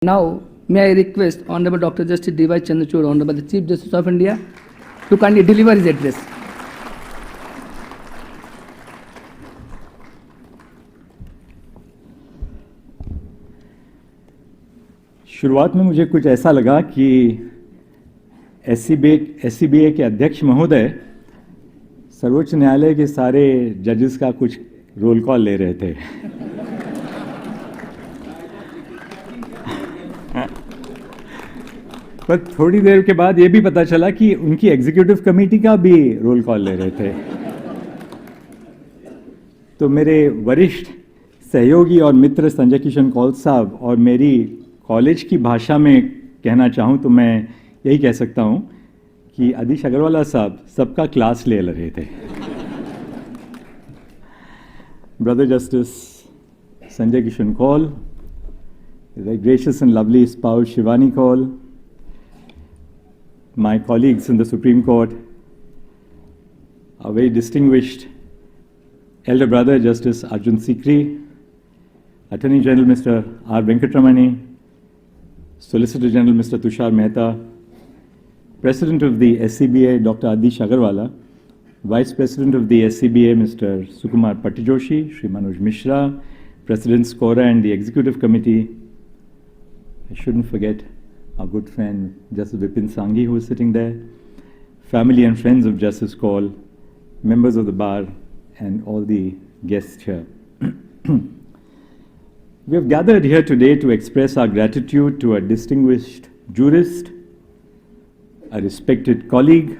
Now, may I request Honorable Dr. Justice CJI Chandrachud, Honorable the Chief Justice of India, to kindly deliver his address. शुरुआत में मुझे कुछ ऐसा लगा कि एससीबीए के अध्यक्ष महोदय सर्वोच्च न्यायालय के सारे जजेस का कुछ रोल कॉल ले रहे थे। पर थोड़ी देर के बाद ये भी पता चला कि उनकी एग्जीक्यूटिव कमेटी का भी रोल कॉल ले रहे थे। तो मेरे वरिष्ठ सहयोगी और मित्र संजय किशन कौल साहब और मेरी कॉलेज की भाषा में कहना चाहूँ तो मैं यही कह सकता हूँ कि आदिश अग्रवाला साहब सबका क्लास ले रहे थे। Brother Justice Sanjay Kishan Kaul, very gracious and lovely spouse Shivani Kaul, my colleagues in the Supreme Court, our very distinguished elder brother Justice Arjun Sikri, Attorney General Mr. R. Venkatramani, Solicitor General Mr. Tushar Mehta, President of the SCBA Dr. Adish Agarwala, Vice President of the SCBA Mr. Sukumar Patijoshi, Shri Manoj Mishra, President Skora and the Executive Committee. I shouldn't forget our good friend Justice Vipin Sanghi who is sitting there, family and friends of Justice Kaul, members of the bar and all the guests here. We have gathered here today to express our gratitude to a distinguished jurist, a respected colleague,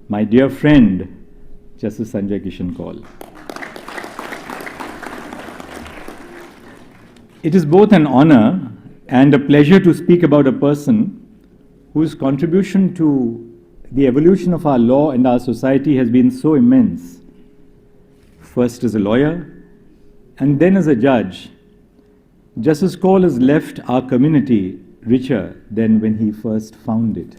my dear friend, Justice Sanjay Kishan Kaul. It is both an honor and a pleasure to speak about a person whose contribution to the evolution of our law and our society has been so immense. First as a lawyer, and then as a judge, Justice Kaul has left our community richer than when he first found it.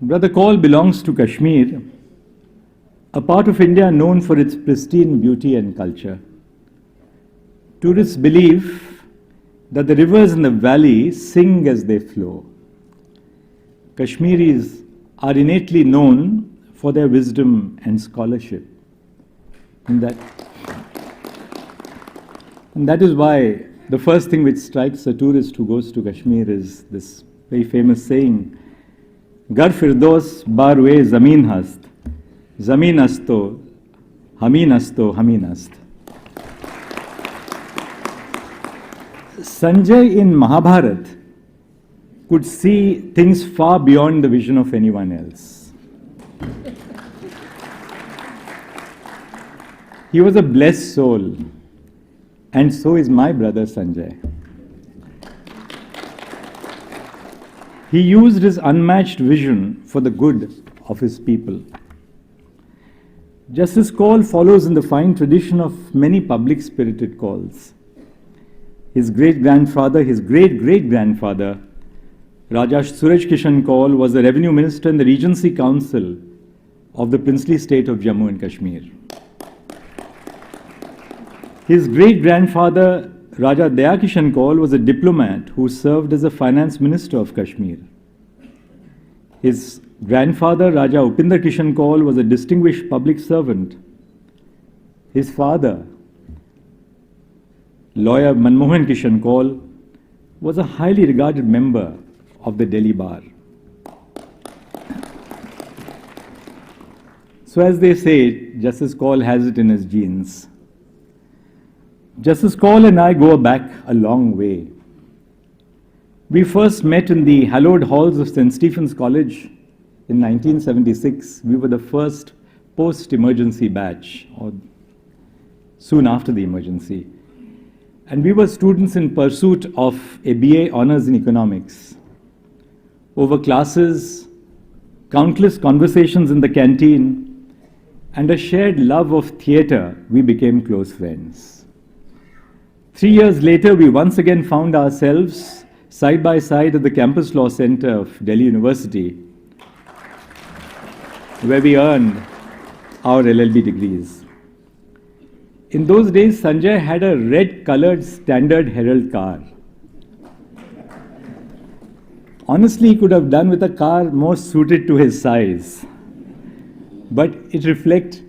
Brother Kaul belongs to Kashmir, a part of India known for its pristine beauty and culture. Tourists believe that the rivers in the valley sing as they flow. Kashmiris are innately known for their wisdom and scholarship. And that is why the first thing which strikes a tourist who goes to Kashmir is this very famous saying, Gar Firdos barwe zameen hast, zameen asto, hameen asto, hameen ast. Sanjay in Mahabharat could see things far beyond the vision of anyone else. He was a blessed soul, and so is my brother Sanjay. He used his unmatched vision for the good of his people. Justice Kaul follows in the fine tradition of many public-spirited Kauls. His great-grandfather, his great-great-grandfather, Raja Suraj Kishan Kaul was the revenue minister in the Regency Council of the princely state of Jammu and Kashmir. His great-grandfather, Raja Daya Kishan Kaul, was a diplomat who served as a finance minister of Kashmir. His grandfather, Raja Upinder Kishan Kaul, was a distinguished public servant. His father, lawyer Manmohan Kishan Kaul, was a highly regarded member of the Delhi bar. So as they say, Justice Kaul has it in his genes. Justice Kaul and I go back a long way. We first met in the hallowed halls of St. Stephen's College in 1976. We were the first post-emergency batch, or soon after the emergency. And we were students in pursuit of a BA Honours in Economics. Over classes, countless conversations in the canteen, and a shared love of theatre, we became close friends. 3 years later, we once again found ourselves side by side at the Campus Law Center of Delhi University, where we earned our LLB degrees. In those days, Sanjay had a red-colored standard Herald car. Honestly, he could have done with a car more suited to his size, but it reflects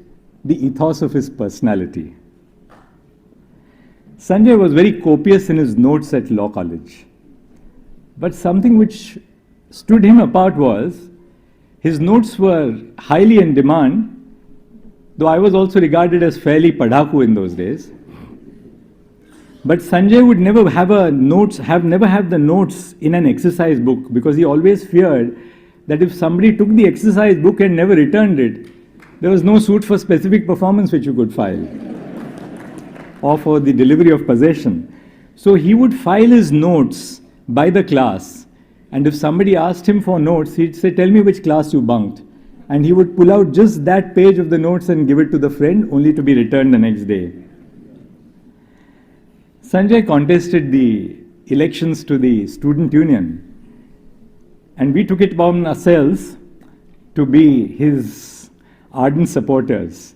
the ethos of his personality. Sanjay was very copious in his notes at law college, but something which stood him apart was his notes were highly in demand, though I was also regarded as fairly padhaku in those days. But Sanjay would never have the notes in an exercise book, because he always feared that if somebody took the exercise book and never returned it, there was no suit for specific performance which you could file or for the delivery of possession. So he would file his notes by the class, and if somebody asked him for notes, he'd say, "Tell me which class you bunked." And he would pull out just that page of the notes and give it to the friend, only to be returned the next day. Sanjay contested the elections to the student union, and we took it upon ourselves to be his ardent supporters.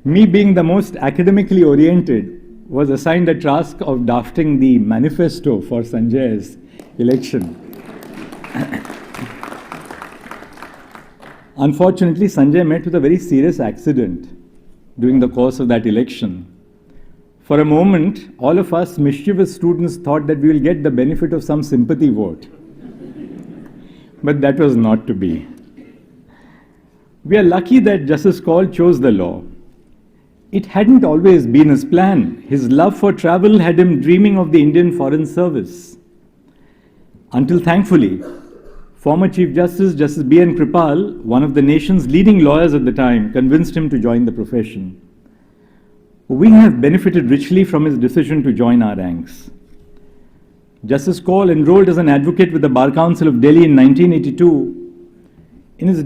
Me, being the most academically oriented, was assigned the task of drafting the manifesto for Sanjay's election. Unfortunately, Sanjay met with a very serious accident during the course of that election. For a moment, all of us mischievous students thought that we will get the benefit of some sympathy vote. But that was not to be. We are lucky that Justice Kaul chose the law. It hadn't always been his plan. His love for travel had him dreaming of the Indian Foreign Service. Until thankfully, former Chief Justice, Justice B.N. Kripal, one of the nation's leading lawyers at the time, convinced him to join the profession. We have benefited richly from his decision to join our ranks. Justice Kaul enrolled as an advocate with the Bar Council of Delhi in 1982. In his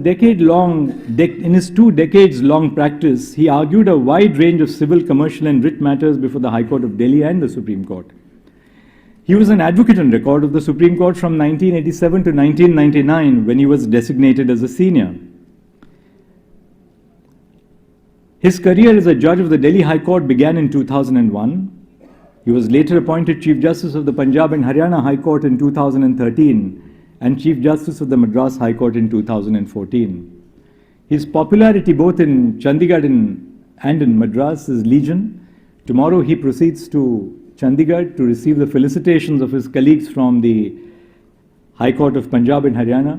2 decades long practice, he argued a wide range of civil, commercial and writ matters before the High Court of Delhi and the Supreme Court. He was an advocate on record of the Supreme Court from 1987 to 1999, when he was designated as a senior. His career as a judge of the Delhi High Court began in 2001. He was later appointed Chief Justice of the Punjab and Haryana High Court in 2013 and Chief Justice of the Madras High Court in 2014. His popularity both in Chandigarh and in Madras is legion. Tomorrow he proceeds to Chandigarh to receive the felicitations of his colleagues from the High Court of Punjab and Haryana.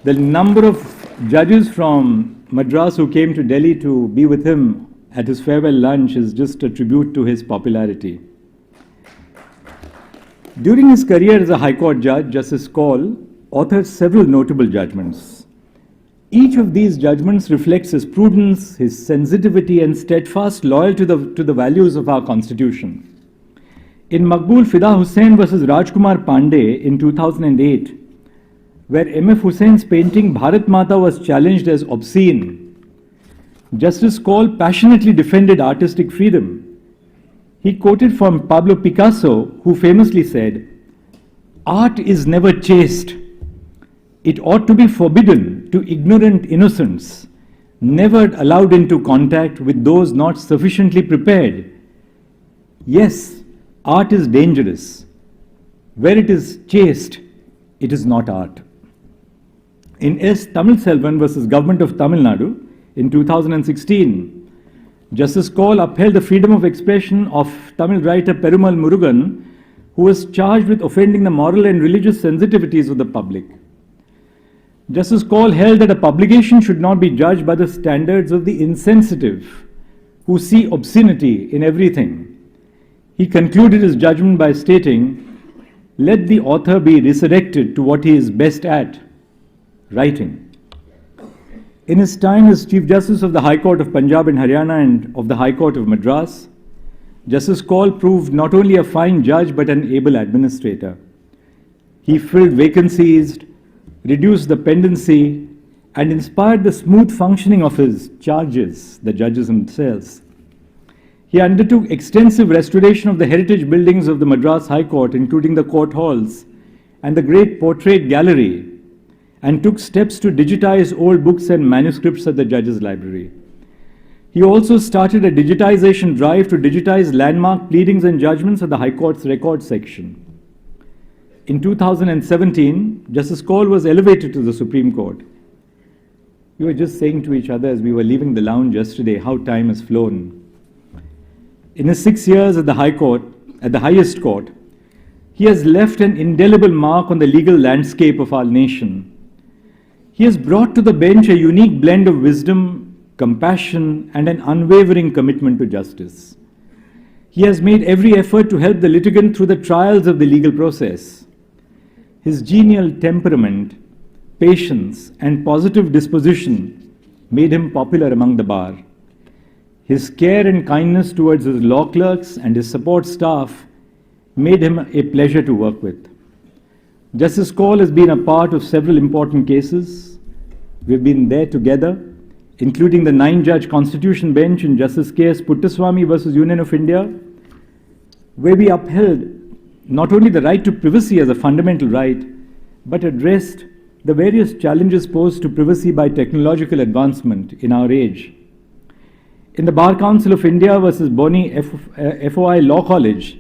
The number of judges from Madras who came to Delhi to be with him at his farewell lunch is just a tribute to his popularity. During his career as a High Court judge, Justice Kaul authored several notable judgments. Each of these judgments reflects his prudence, his sensitivity and steadfast loyalty to the values of our Constitution. In Maqbool Fida Hussain versus Rajkumar Pandey in 2008, where M.F. Hussein's painting Bharat Mata was challenged as obscene, Justice Kaul passionately defended artistic freedom. He quoted from Pablo Picasso, who famously said, "Art is never chaste. It ought to be forbidden to ignorant innocents, never allowed into contact with those not sufficiently prepared. Yes, art is dangerous. Where it is chaste, it is not art." In S. Tamil Selvan versus Government of Tamil Nadu in 2016, Justice Kaul upheld the freedom of expression of Tamil writer Perumal Murugan, who was charged with offending the moral and religious sensitivities of the public. Justice Kaul held that a publication should not be judged by the standards of the insensitive, who see obscenity in everything. He concluded his judgment by stating, "Let the author be resurrected to what he is best at, writing." In his time as Chief Justice of the High Court of Punjab and Haryana and of the High Court of Madras, Justice Kaul proved not only a fine judge but an able administrator. He filled vacancies, reduced the pendency, and inspired the smooth functioning of his charges, the judges themselves. He undertook extensive restoration of the heritage buildings of the Madras High Court, including the court halls and the great portrait gallery, and took steps to digitize old books and manuscripts at the Judges' Library. He also started a digitization drive to digitize landmark pleadings and judgments of the High Court's record section. In 2017, Justice Kaul was elevated to the Supreme Court. We were just saying to each other as we were leaving the lounge yesterday how time has flown. In his 6 years at the High Court, at the highest court, he has left an indelible mark on the legal landscape of our nation. He has brought to the bench a unique blend of wisdom, compassion, and an unwavering commitment to justice. He has made every effort to help the litigant through the trials of the legal process. His genial temperament, patience, and positive disposition made him popular among the bar. His care and kindness towards his law clerks and his support staff made him a pleasure to work with. Justice Kaul has been a part of several important cases. We've been there together, including the 9-judge Constitution bench in Justice K.S. Puttaswamy versus Union of India, where we upheld not only the right to privacy as a fundamental right, but addressed the various challenges posed to privacy by technological advancement in our age. In the Bar Council of India versus Boni FOI Law College,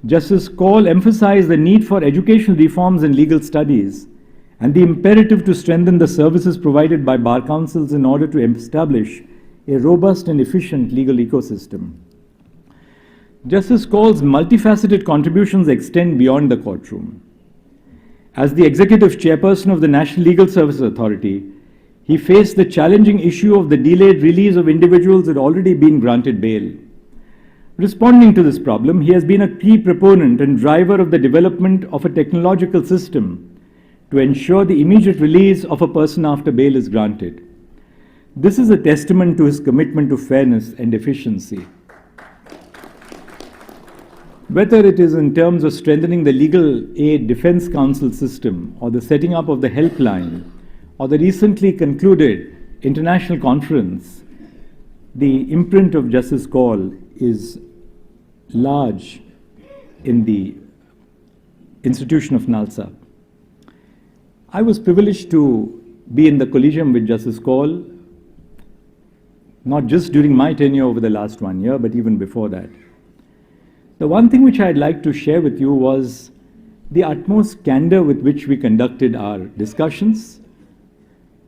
Justice Kaul emphasized the need for educational reforms in legal studies and the imperative to strengthen the services provided by bar councils in order to establish a robust and efficient legal ecosystem. Justice Kaul's multifaceted contributions extend beyond the courtroom. As the executive chairperson of the National Legal Services Authority, he faced the challenging issue of the delayed release of individuals who had already been granted bail. Responding to this problem, he has been a key proponent and driver of the development of a technological system to ensure the immediate release of a person after bail is granted. This is a testament to his commitment to fairness and efficiency. Whether it is in terms of strengthening the legal aid defense counsel system, or the setting up of the helpline, or the recently concluded international conference, the imprint of Justice Kaul is large in the institution of NALSA. I was privileged to be in the collegium with Justice Kaul, not just during my tenure over the last 1 year, but even before that. The one thing which I'd like to share with you was the utmost candor with which we conducted our discussions,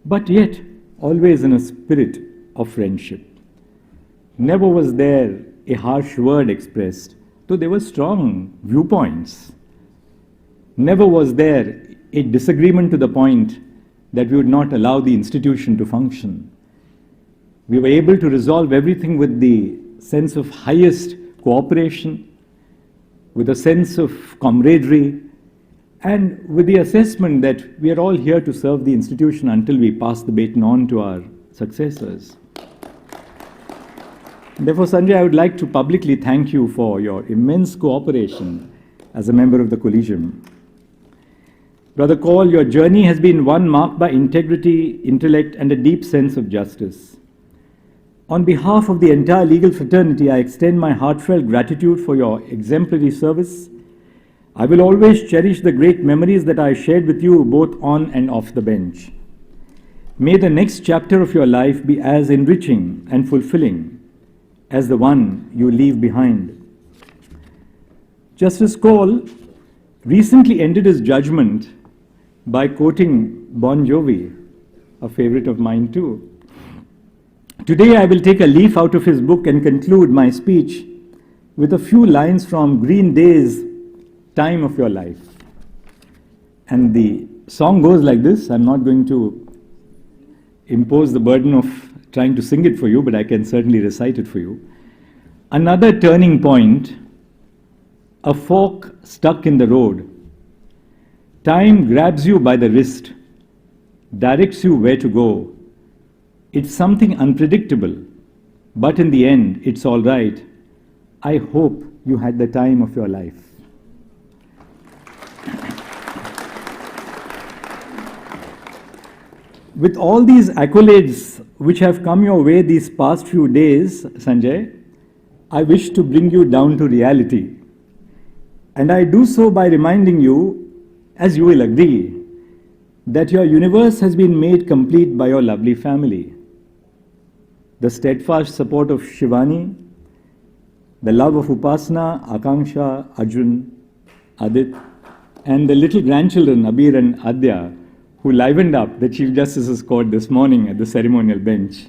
but yet always in a spirit of friendship. Never was there a harsh word expressed, though there were strong viewpoints. Never was there a disagreement to the point that we would not allow the institution to function. We were able to resolve everything with the sense of highest cooperation, with a sense of camaraderie, and with the assessment that we are all here to serve the institution until we pass the baton on to our successors. Therefore, Sanjay, I would like to publicly thank you for your immense cooperation as a member of the collegium. Brother Kaul, your journey has been one marked by integrity, intellect, and a deep sense of justice. On behalf of the entire legal fraternity, I extend my heartfelt gratitude for your exemplary service. I will always cherish the great memories that I shared with you both on and off the bench. May the next chapter of your life be as enriching and fulfilling as the one you leave behind. Justice Kaul recently ended his judgment by quoting Bon Jovi, a favorite of mine too. Today I will take a leaf out of his book and conclude my speech with a few lines from Green Day's Time of Your Life. And the song goes like this. I'm not going to impose the burden of trying to sing it for you, but I can certainly recite it for you. Another turning point, a fork stuck in the road. Time grabs you by the wrist, directs you where to go. It's something unpredictable, but in the end, it's all right. I hope you had the time of your life. With all these accolades which have come your way these past few days, Sanjay, I wish to bring you down to reality. And I do so by reminding you, as you will agree, that your universe has been made complete by your lovely family. the steadfast support of Shivani, the love of Upasana, Akanksha, Arjun, Adit, and the little grandchildren Abir and Adya, who livened up the Chief Justice's court this morning at the ceremonial bench.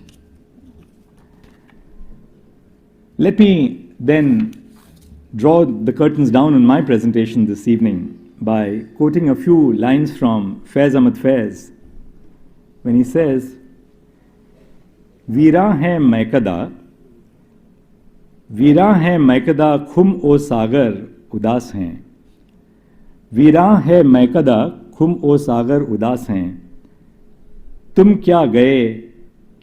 Let me then draw the curtains down on my presentation this evening by quoting a few lines from Faiz Ahmad Faiz, when he says, "Veera hai maikada khum o sagar udas hain. वीरा है मैकदा खुम ओ सागर उदास हैं, तुम क्या गए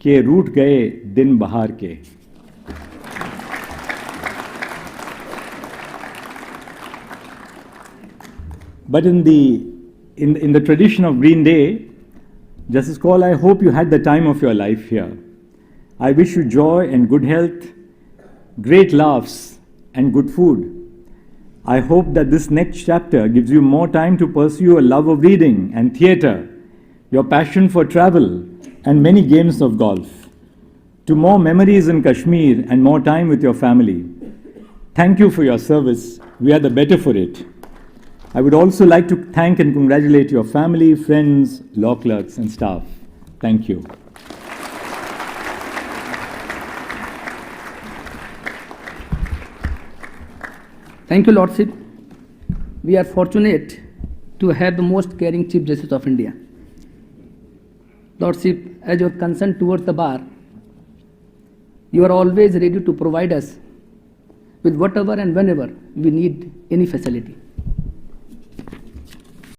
के रूठ गए दिन बहार के." But in the tradition of Green Day, Justice Kaul, I hope you had the time of your life here. I wish you joy and good health, great laughs and good food. I hope that this next chapter gives you more time to pursue a love of reading and theatre, your passion for travel, and many games of golf, to more memories in Kashmir and more time with your family. Thank you for your service. We are the better for it. I would also like to thank and congratulate your family, friends, law clerks, and staff. Thank you. Thank you, Lordship. We are fortunate to have the most caring Chief Justice of India. Lordship, as your concern towards the bar, you are always ready to provide us with whatever and whenever we need any facility.